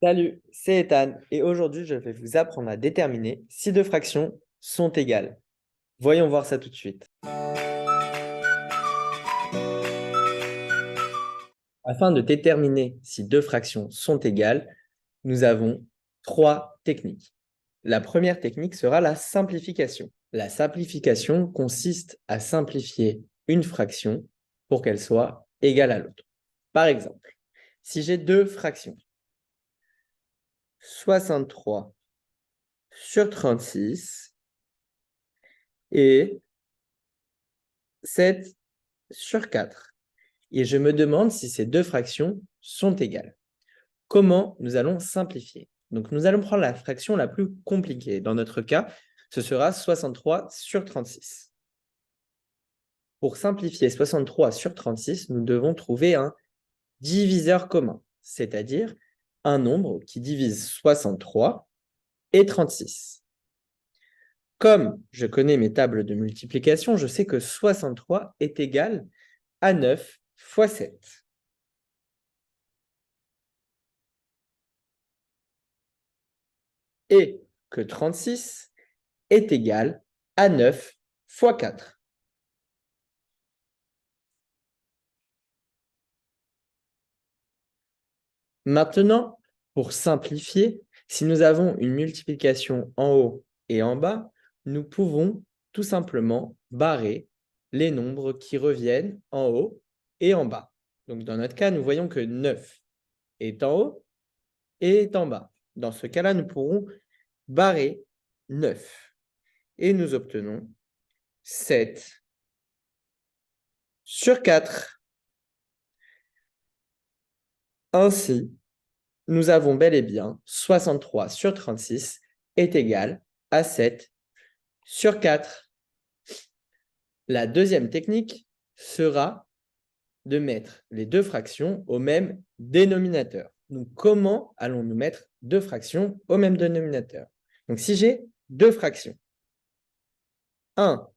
Salut, c'est Ethan et aujourd'hui je vais vous apprendre à déterminer si deux fractions sont égales. Voyons voir ça tout de suite. Afin de déterminer si deux fractions sont égales, nous avons trois techniques. La première technique sera la simplification. La simplification consiste à simplifier une fraction pour qu'elle soit égale à l'autre. Par exemple, si j'ai deux fractions, 63 sur 36 et 7 sur 4. Et je me demande si ces deux fractions sont égales. Comment nous allons simplifier? Donc, nous allons prendre la fraction la plus compliquée. Dans notre cas, ce sera 63 sur 36. Pour simplifier 63 sur 36, nous devons trouver un diviseur commun, c'est-à-dire un nombre qui divise 63 et 36. Comme je connais mes tables de multiplication, je sais que 63 est égal à 9 fois 7. Et que 36 est égal à 9 fois 4. Maintenant, pour simplifier, si nous avons une multiplication en haut et en bas, nous pouvons tout simplement barrer les nombres qui reviennent en haut et en bas. Donc, dans notre cas, nous voyons que 9 est en haut et est en bas. Dans ce cas-là, nous pourrons barrer 9 et nous obtenons 7 sur 4. Ainsi, nous avons bel et bien 63 sur 36 est égal à 7 sur 4. La deuxième technique sera de mettre les deux fractions au même dénominateur. Donc, comment allons-nous mettre deux fractions au même dénominateur? Donc, si j'ai deux fractions, 1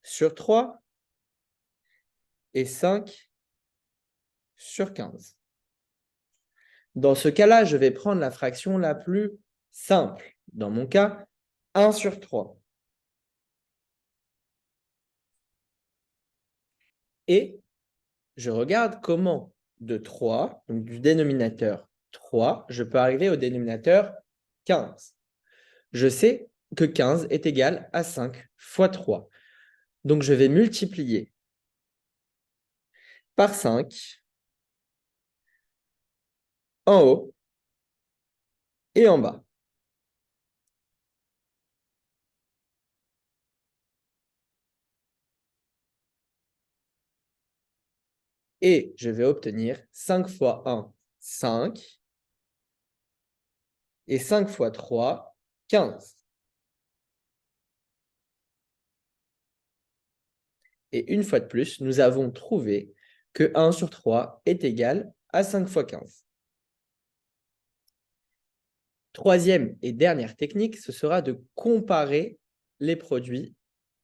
sur 3 et 5 sur 15. Dans ce cas-là, je vais prendre la fraction la plus simple. Dans mon cas, 1 sur 3. Et je regarde comment de 3, donc du dénominateur 3, je peux arriver au dénominateur 15. Je sais que 15 est égal à 5 fois 3. Donc, je vais multiplier par 5 en haut et en bas. Et je vais obtenir 5 fois 1, 5. Et 5 fois 3, 15. Et une fois de plus, nous avons trouvé que 1 sur 3 est égal à 5 fois 15. Troisième et dernière technique, ce sera de comparer les produits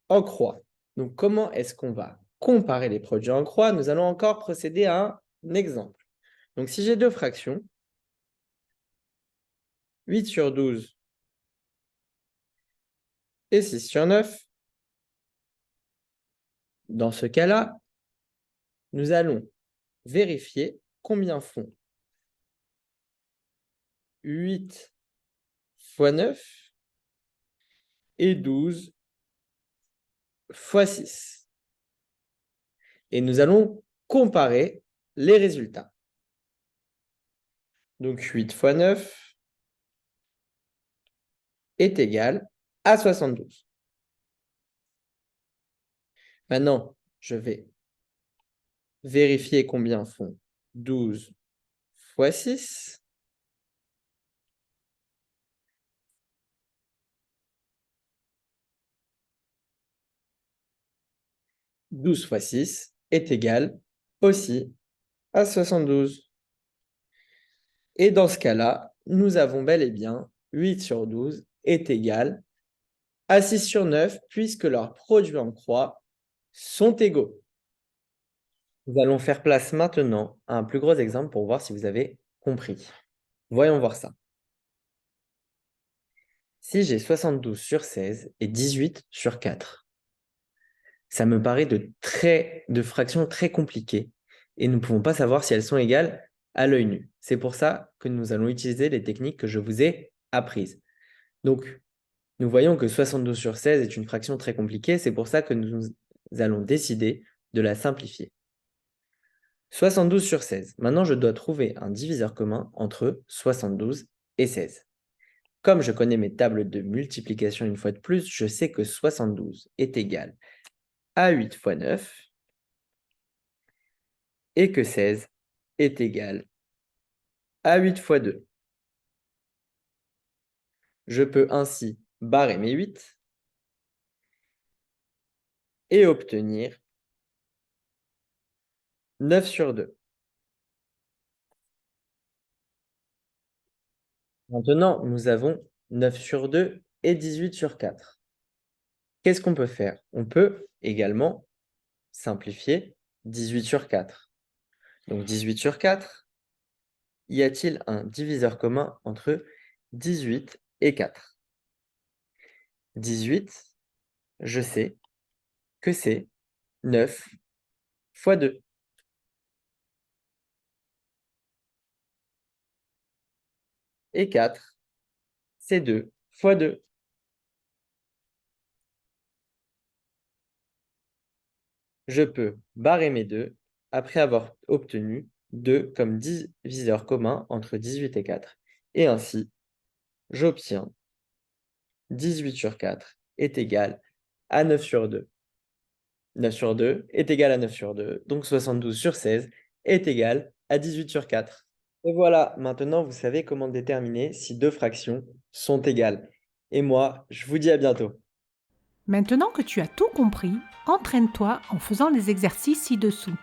en croix. Donc, comment est-ce qu'on va comparer les produits en croix? Nous allons encore procéder à un exemple. Donc, si j'ai deux fractions, 8 sur 12 et 6 sur 9, dans ce cas-là, nous allons vérifier combien font 8 fois 9 et 12 fois 6. Et nous allons comparer les résultats. Donc 8 fois 9 est égal à 72. Maintenant, je vais vérifier combien font 12 fois 6. 12 fois 6 est égal aussi à 72. Et dans ce cas-là, nous avons bel et bien 8 sur 12 est égal à 6 sur 9 puisque leurs produits en croix sont égaux. Nous allons faire place maintenant à un plus gros exemple pour voir si vous avez compris. Voyons voir ça. Si j'ai 72 sur 16 et 18 sur 4, ça me paraît de fractions très compliquées et nous ne pouvons pas savoir si elles sont égales à l'œil nu. C'est pour ça que nous allons utiliser les techniques que je vous ai apprises. Donc, nous voyons que 72 sur 16 est une fraction très compliquée, c'est pour ça que nous allons décider de la simplifier. 72 sur 16. Maintenant, je dois trouver un diviseur commun entre 72 et 16. Comme je connais mes tables de multiplication une fois de plus, je sais que 72 est égal à 8 fois 9 et que 16 est égal à 8 fois 2. Je peux ainsi barrer mes 8 et obtenir 9 sur 2. Maintenant, nous avons 9 sur 2 et 18 sur 4. Qu'est-ce qu'on peut faire? On peut également simplifier 18 sur 4. Donc 18 sur 4, y a-t-il un diviseur commun entre 18 et 4? 18, je sais que c'est 9 fois 2. Et 4, c'est 2 fois 2. Je peux barrer mes 2 après avoir obtenu 2 comme diviseur commun entre 18 et 4. Et ainsi, j'obtiens 18 sur 4 est égal à 9 sur 2. 9 sur 2 est égal à 9 sur 2. Donc 72 sur 16 est égal à 18 sur 4. Et voilà, maintenant vous savez comment déterminer si deux fractions sont égales. Et moi, je vous dis à bientôt. Maintenant que tu as tout compris, entraîne-toi en faisant les exercices ci-dessous.